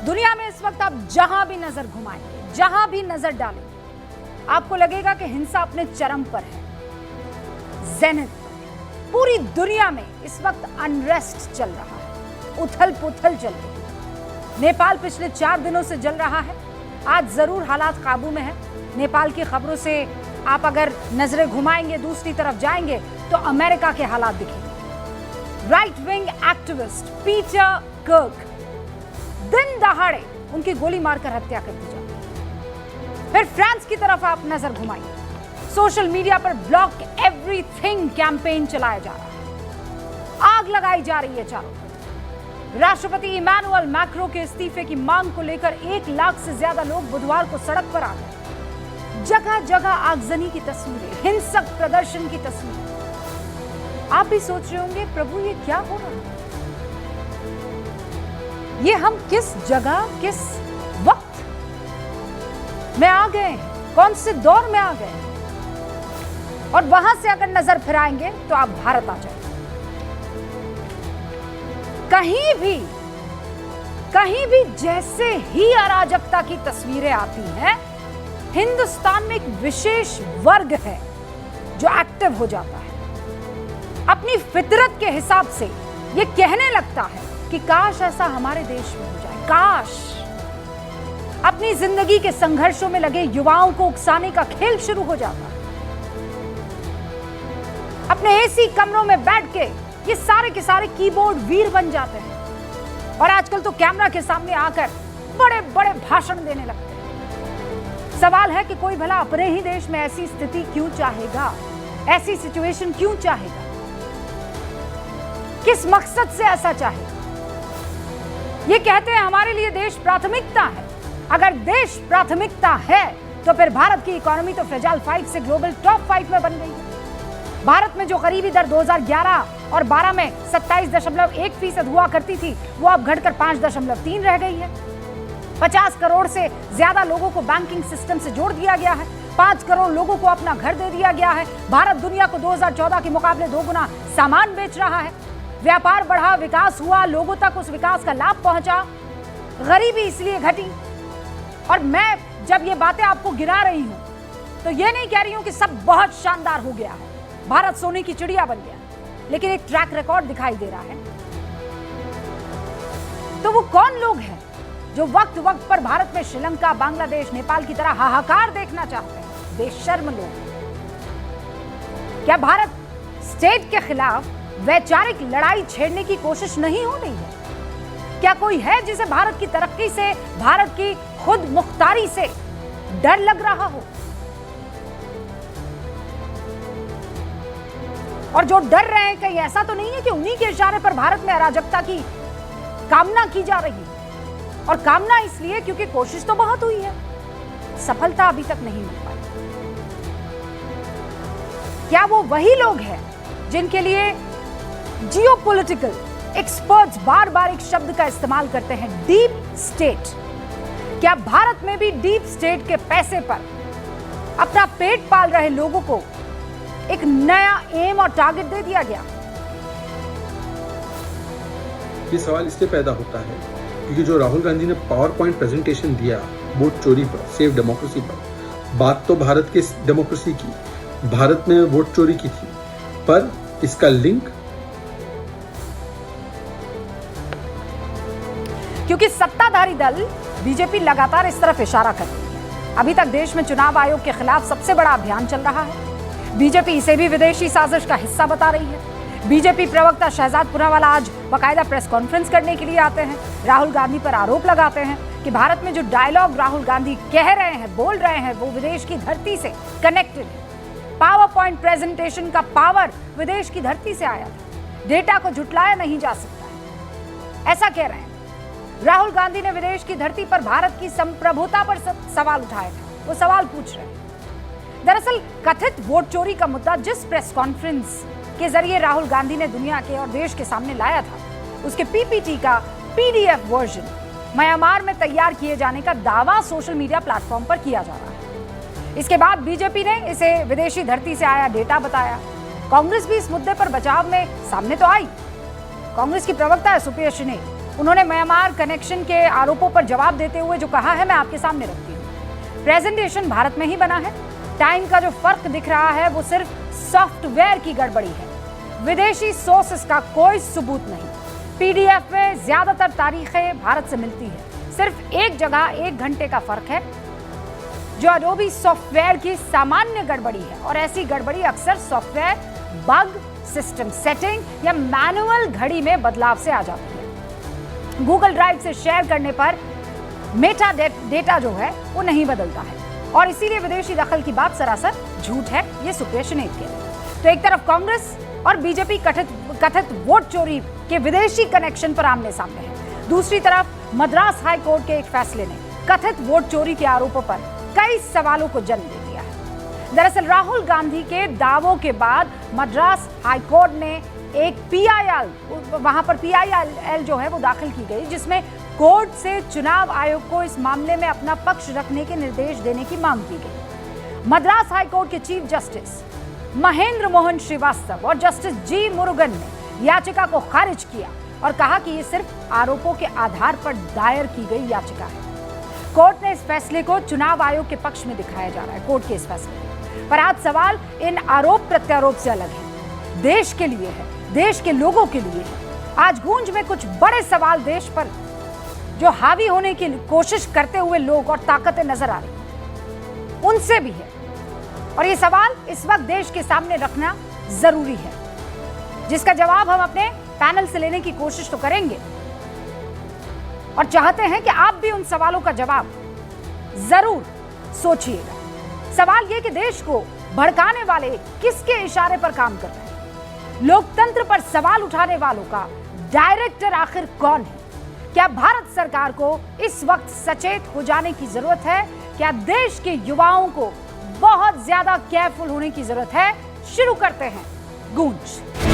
दुनिया में इस वक्त आप जहां भी नजर घुमाएंगे, जहां भी नजर डालेंगे, आपको लगेगा कि हिंसा अपने चरम पर है, ज़ेनिथ पर। पूरी दुनिया में इस वक्त अनरेस्ट चल रहा है, उथल पुथल चल रही है। नेपाल पिछले 4 दिनों से जल रहा है। आज जरूर हालात काबू में है। नेपाल की खबरों से आप अगर नजरें घुमाएंगे, दूसरी तरफ जाएंगे तो अमेरिका के हालात दिखेंगे। राइट विंग एक्टिविस्ट पीटर कर्क दिन दहाड़े उनकी गोली मारकर हत्या कर दी जाती है। फिर फ्रांस की तरफ आप नजर घुमाइए, सोशल मीडिया पर ब्लॉक एवरीथिंग कैंपेन चलाया जा रहा है, आग लगाई जा रही है चारों तरफ। राष्ट्रपति इमैनुअल मैक्रो के इस्तीफे की मांग को लेकर 1 लाख से ज्यादा लोग बुधवार को सड़क पर आ गए। जगह जगह आगजनी की तस्वीरें, हिंसक प्रदर्शन की तस्वीरें। आप भी सोच रहे होंगे, प्रभु ये क्या हो रहा है? ये हम किस जगह, किस वक्त में आ गए, कौन से दौर में आ गए? और वहां से अगर नजर फिराएंगे तो आप भारत आ जाएंगे। कहीं भी जैसे ही अराजकता की तस्वीरें आती हैं, हिंदुस्तान में एक विशेष वर्ग है जो एक्टिव हो जाता है। अपनी फितरत के हिसाब से ये कहने लगता है कि काश ऐसा हमारे देश में हो जाए, काश। अपनी जिंदगी के संघर्षों में लगे युवाओं को उकसाने का खेल शुरू हो जाता है। अपने एसी कमरों में बैठ के ये सारे के सारे कीबोर्ड वीर बन जाते हैं और आजकल तो कैमरा के सामने आकर बड़े बड़े भाषण देने लगते हैं। सवाल है कि कोई भला अपने ही देश में ऐसी स्थिति क्यों चाहेगा, ऐसी सिचुएशन क्यों चाहेगा, किस मकसद से ऐसा चाहेगा? ये कहते हैं हमारे लिए देश प्राथमिकता है। अगर देश प्राथमिकता है तो फिर भारत की इकोनॉमी तो फ्रेजाइल 5 से ग्लोबल टॉप 5 में बन गई है। भारत में जो गरीबी दर 2011 और 12 में 27.1% हुआ करती थी, वो अब घटकर 5.3 रह गई है। 50 करोड़ से ज्यादा लोगों को बैंकिंग सिस्टम से जोड़ दिया गया है। 5 करोड़ लोगों को अपना घर दे दिया गया है। भारत दुनिया को 2014 के मुकाबले 2 गुना सामान बेच रहा है। व्यापार बढ़ा, विकास हुआ, लोगों तक उस विकास का लाभ पहुंचा, गरीबी इसलिए घटी। और मैं जब ये बातें आपको गिरा रही हूं तो ये नहीं कह रही हूं कि सब बहुत शानदार हो गया है, भारत सोने की चिड़िया बन गया, लेकिन एक ट्रैक रिकॉर्ड दिखाई दे रहा है। तो वो कौन लोग हैं जो वक्त वक्त पर भारत में श्रीलंका, बांग्लादेश, नेपाल की तरह हाहाकार देखना चाहते हैं? बेशर्म लोग। क्या भारत स्टेट के खिलाफ वैचारिक लड़ाई छेड़ने की कोशिश नहीं हो रही है? क्या कोई है जिसे भारत की तरक्की से, भारत की खुद मुख्तारी से डर लग रहा हो? और जो डर रहे हैं, कहीं ऐसा तो नहीं है कि उन्हीं के इशारे पर भारत में अराजकता की कामना की जा रही है? और कामना इसलिए क्योंकि कोशिश तो बहुत हुई है, सफलता अभी तक नहीं मिल पाई। क्या वो वही लोग हैं जिनके लिए जियोपॉलिटिकल एक्सपर्ट्स बार बार एक शब्द का इस्तेमाल करते हैं, डीप स्टेट? क्या भारत में भी डीप स्टेट के पैसे पर अपना पेट पाल रहे लोगों को एक नया एम और टारगेट दे दिया गया? ये सवाल इसलिए पैदा होता है क्योंकि जो राहुल गांधी ने पावर पॉइंट प्रेजेंटेशन दिया वोट चोरी पर, सेफ डेमोक्रेसी पर, बात तो भारत के डेमोक्रेसी की, भारत में वोट चोरी की थी, पर इसका लिंक क्योंकि सत्ताधारी दल बीजेपी लगातार इस तरफ इशारा कर रही है। अभी तक देश में चुनाव आयोग के खिलाफ सबसे बड़ा अभियान चल रहा है। बीजेपी इसे भी विदेशी साजिश का हिस्सा बता रही है। बीजेपी प्रवक्ता शहजाद पुनावाला आज बाकायदा प्रेस कॉन्फ्रेंस करने के लिए आते हैं। राहुल गांधी पर आरोप लगाते हैं कि भारत में जो डायलॉग राहुल गांधी कह रहे हैं, बोल रहे हैं, वो विदेश की धरती से कनेक्टेड है। पावर पॉइंट प्रेजेंटेशन का पावर विदेश की धरती से आया था, डेटा को झुटलाया नहीं जा सकता है, ऐसा कह रहे हैं। राहुल गांधी ने विदेश की धरती पर भारत की संप्रभुता पर सवाल उठाया था, वो सवाल पूछ रहे हैं। दरअसल कथित वोट चोरी का मुद्दा जिस प्रेस कॉन्फ्रेंस के जरिए राहुल गांधी ने दुनिया के और देश के सामने लाया था, उसके पीपीटी का पीडीएफ वर्जन म्यांमार में तैयार किए जाने का दावा सोशल मीडिया प्लेटफॉर्म पर किया जा रहा है। इसके बाद बीजेपी ने इसे विदेशी धरती से आया डेटा बताया। कांग्रेस भी इस मुद्दे पर बचाव में सामने तो आई। कांग्रेस की प्रवक्ता है सुप्रिया श्रीने, उन्होंने म्यांमार कनेक्शन के आरोपों पर जवाब देते हुए जो कहा है मैं आपके सामने रखती हूँ। प्रेजेंटेशन भारत में ही बना है। टाइम का जो फर्क दिख रहा है वो सिर्फ सॉफ्टवेयर की गड़बड़ी है, विदेशी सोर्सेस का कोई सबूत नहीं। पीडीएफ में ज्यादातर तारीखें भारत से मिलती है, सिर्फ एक जगह 1 घंटे का फर्क है जो एडोबी सॉफ्टवेयर की सामान्य गड़बड़ी है। और ऐसी गड़बड़ी अक्सर सॉफ्टवेयर बग, सिस्टम सेटिंग या मैनुअल घड़ी में बदलाव से आ जाती है। गूगल ड्राइव से शेयर करने पर मेटा डेटा जो है वो नहीं बदलता है और इसीलिए विदेशी दखल की बात सरासर झूठ है, ये सुप्रिया श्रीनेत कह रहे हैं। तो एक तरफ कांग्रेस और बीजेपी कथित वोट चोरी के विदेशी कनेक्शन पर आमने सामने है, दूसरी तरफ मद्रास हाई कोर्ट के एक फैसले ने कथित वोट चोरी के आरोपों पर कई सवालों को जन्म दे दिया है। दरअसल राहुल गांधी के दावों के बाद मद्रास हाई कोर्ट ने एक PIL जो है वो दाखिल की गई, जिसमें कोर्ट से चुनाव आयोग को इस मामले में अपना पक्ष रखने के निर्देश देने की मांग की गई। मद्रास हाई कोर्ट के चीफ जस्टिस महेंद्र मोहन श्रीवास्तव और जस्टिस जी मुरुगन ने याचिका को खारिज किया और कहा कि ये सिर्फ आरोपों के आधार पर दायर की गई याचिका है। कोर्ट ने इस फैसले को चुनाव आयोग के पक्ष में दिखाया जा रहा है। कोर्ट के इस फैसले पर आज सवाल इन आरोप प्रत्यारोप से अलग है, देश के लिए है, देश के लोगों के लिए है। आज गूंज में कुछ बड़े सवाल देश पर जो हावी होने की कोशिश करते हुए लोग और ताकतें नजर आ रही उनसे भी है और ये सवाल इस वक्त देश के सामने रखना जरूरी है, जिसका जवाब हम अपने पैनल से लेने की कोशिश तो करेंगे और चाहते हैं कि आप भी उन सवालों का जवाब जरूर सोचिएगा। सवाल ये कि देश को भड़काने वाले किसके इशारे पर काम कर रहे हैं? लोकतंत्र पर सवाल उठाने वालों का डायरेक्टर आखिर कौन है? क्या भारत सरकार को इस वक्त सचेत हो जाने की जरूरत है? क्या देश के युवाओं को बहुत ज्यादा केयरफुल होने की जरूरत है? शुरू करते हैं गूंज।